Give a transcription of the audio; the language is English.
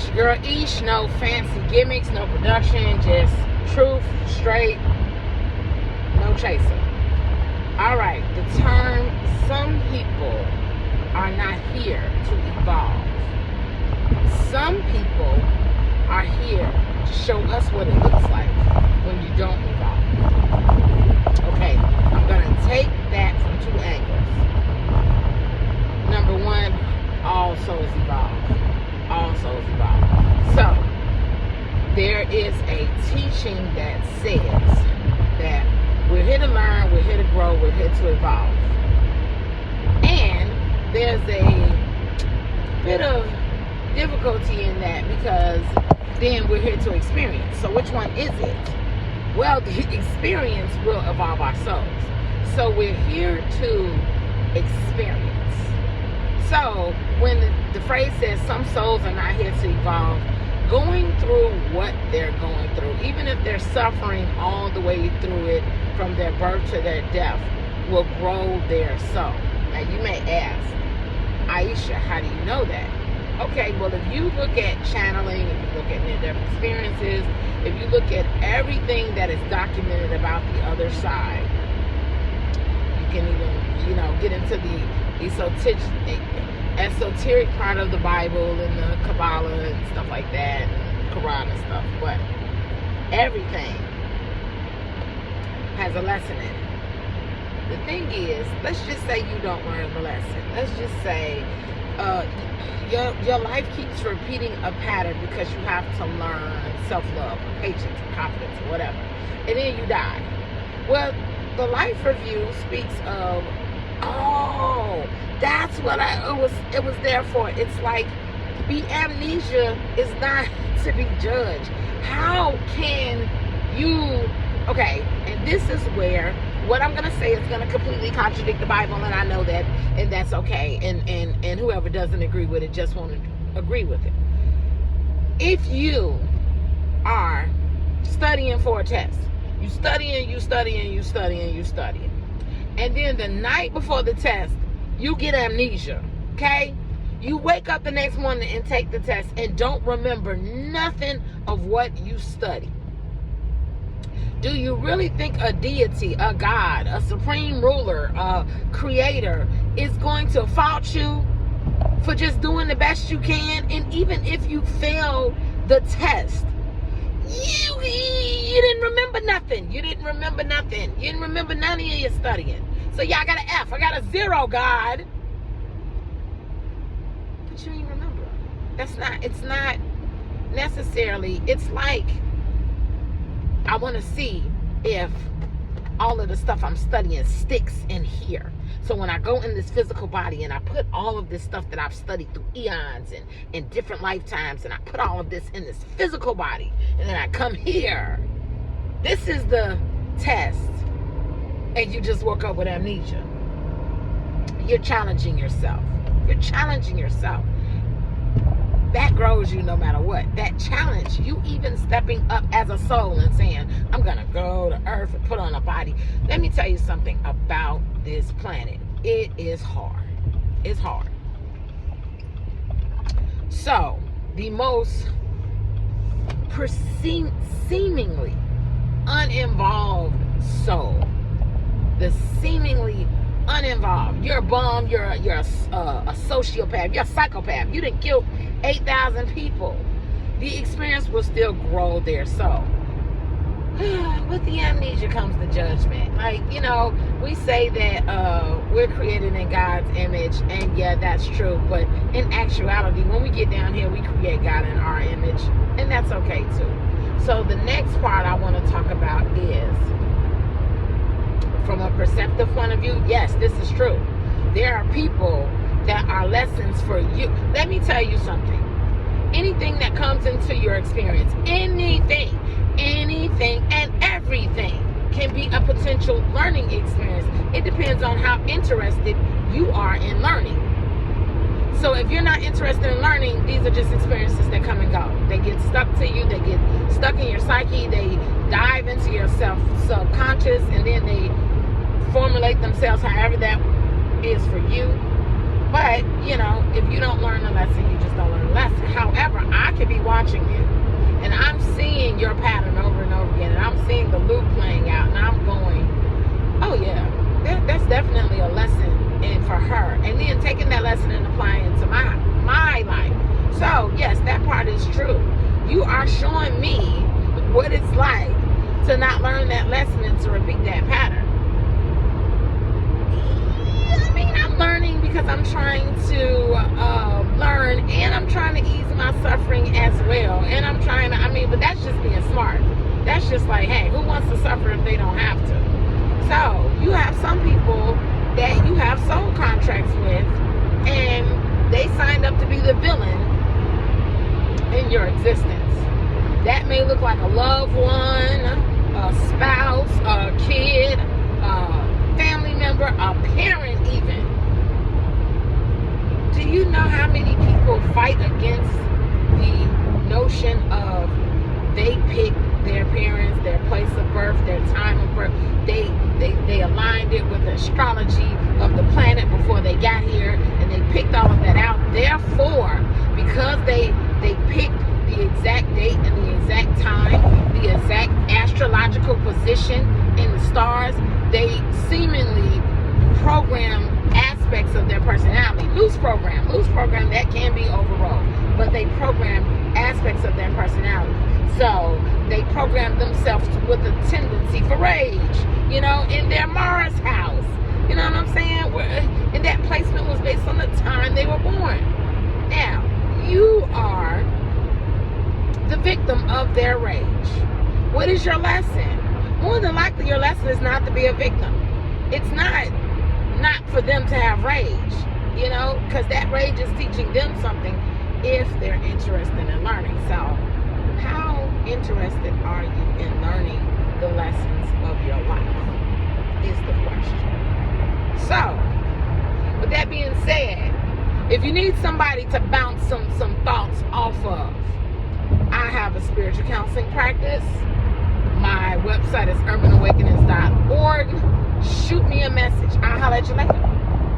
It's your girl Ish, no fancy gimmicks, no production, just truth, straight, no chaser. Alright, the term some people are not here to evolve. Some people are here to show us what it looks like when you don't evolve. Okay, I'm going to take that from two angles. Number one, all souls evolve. All souls evolve. So, there is a teaching that says that we're here to learn, we're here to grow, we're here to evolve. And there's a bit of difficulty in that because then we're here to experience. So which one is it? Well, the experience will evolve our souls. So we're here to experience. So when the phrase says some souls are not here to evolve, going through what they're going through, even if they're suffering all the way through it from their birth to their death, will grow their soul. Now you may ask, Aisha, how do you know that? Okay, well, if you look at channeling, if you look at near-death experiences, if you look at everything that is documented about the other side, you can even, get into the esoteric part of the Bible and the Kabbalah and stuff like that, and Quran and stuff, but everything has a lesson in it. The thing is, let's just say you don't learn the lesson. Let's just say your life keeps repeating a pattern because you have to learn self-love or patience or confidence or whatever, and then you die. Well, the life review speaks of, that's what it was there for. It's like the amnesia is not to be judged. How can you, okay, and this is where what I'm going to say is going to completely contradict the Bible, and I know that, and that's okay, and whoever doesn't agree with it just won't agree with it. If you are studying for a test, you studying, and then the night before the test, you get amnesia, okay? You wake up the next morning and take the test and don't remember nothing of what you studied. Do you really think a deity, a God, a supreme ruler, a creator is going to fault you for just doing the best you can? And even if you fail the test, you didn't remember nothing. You didn't remember nothing. You didn't remember none of your studying. So yeah, I got an F. I got a 0, God. But you didn't remember. It's not necessarily, it's like, I want to see if all of the stuff I'm studying sticks in here. So when I go in this physical body and I put all of this stuff that I've studied through eons and different lifetimes, and I put all of this in this physical body, and then I come here, this is the test, and you just woke up with amnesia. You're challenging yourself. You're challenging yourself. That grows you no matter what. That challenge, you even stepping up as a soul and saying, I'm going to go to earth and put on a body. Let me tell you something about this planet. It is hard. It's hard. So, the most seemingly uninvolved soul, the seemingly uninvolved, you're a bum, you're a sociopath, you're a psychopath, you didn't kill 8,000 people, the experience will still grow their soul. With the amnesia comes the judgment. Like, we say that we're created in God's image, and yeah, that's true, but in actuality, when we get down here, we create God in our image, and that's okay too. So the next part I want to talk about is, from a perceptive point of view, yes, this is true. There are people that are lessons for you. Let me tell you something. Anything that comes into your experience, anything and everything can be a potential learning experience. It depends on how interested you are in learning. So if you're not interested in learning, these are just experiences that come and go. They get stuck to you. They get stuck in your psyche. They dive into your subconscious, and then they formulate themselves however that is for you. But, if you don't learn the lesson, you just don't learn the lesson. However, I can be watching you. And I'm seeing your pattern over and over again. And I'm seeing the loop playing out. And I'm going, oh yeah, that's definitely a lesson in for her. And then taking that lesson and applying it to my life. So yes, that part is true. You are showing me what it's like to not learn that lesson and to repeat that pattern. I mean, I'm learning because I'm trying to learn, and I'm trying to ease my suffering as well. And I'm trying to, but that's just being smart. That's just like, hey, who wants to suffer if they don't have to? So you have some people that you have soul contracts with, and they signed up to be the villain in your existence. That may look like a loved one, a spouse, a kid, a family member, a parent even. Do you know how many people fight against the notion of they pick their parents, their place of birth, their time of birth? They aligned it with the astrology of the planet before they got here, and they picked all of that out. Therefore, because they picked the exact date and the exact time, the exact astrological position in the stars, they seemingly program aspects of their personality. Loose program that can be overrode, but they program aspects of their personality. So they program themselves with a tendency for rage, in their Mars house. You know what I'm saying? And that placement was based on the time they were born. Now, you are the victim of their rage. What is your lesson? More than likely, your lesson is not to be a victim. It's not for them to have rage, because that rage is teaching them something if they're interested in learning. So, how interested are you in learning the lessons of your life is the question. So, with that being said, if you need somebody to bounce some thoughts off of, I have a spiritual counseling practice. My website is urbanawakenings.org. Shoot me a message. I'll holler at you later.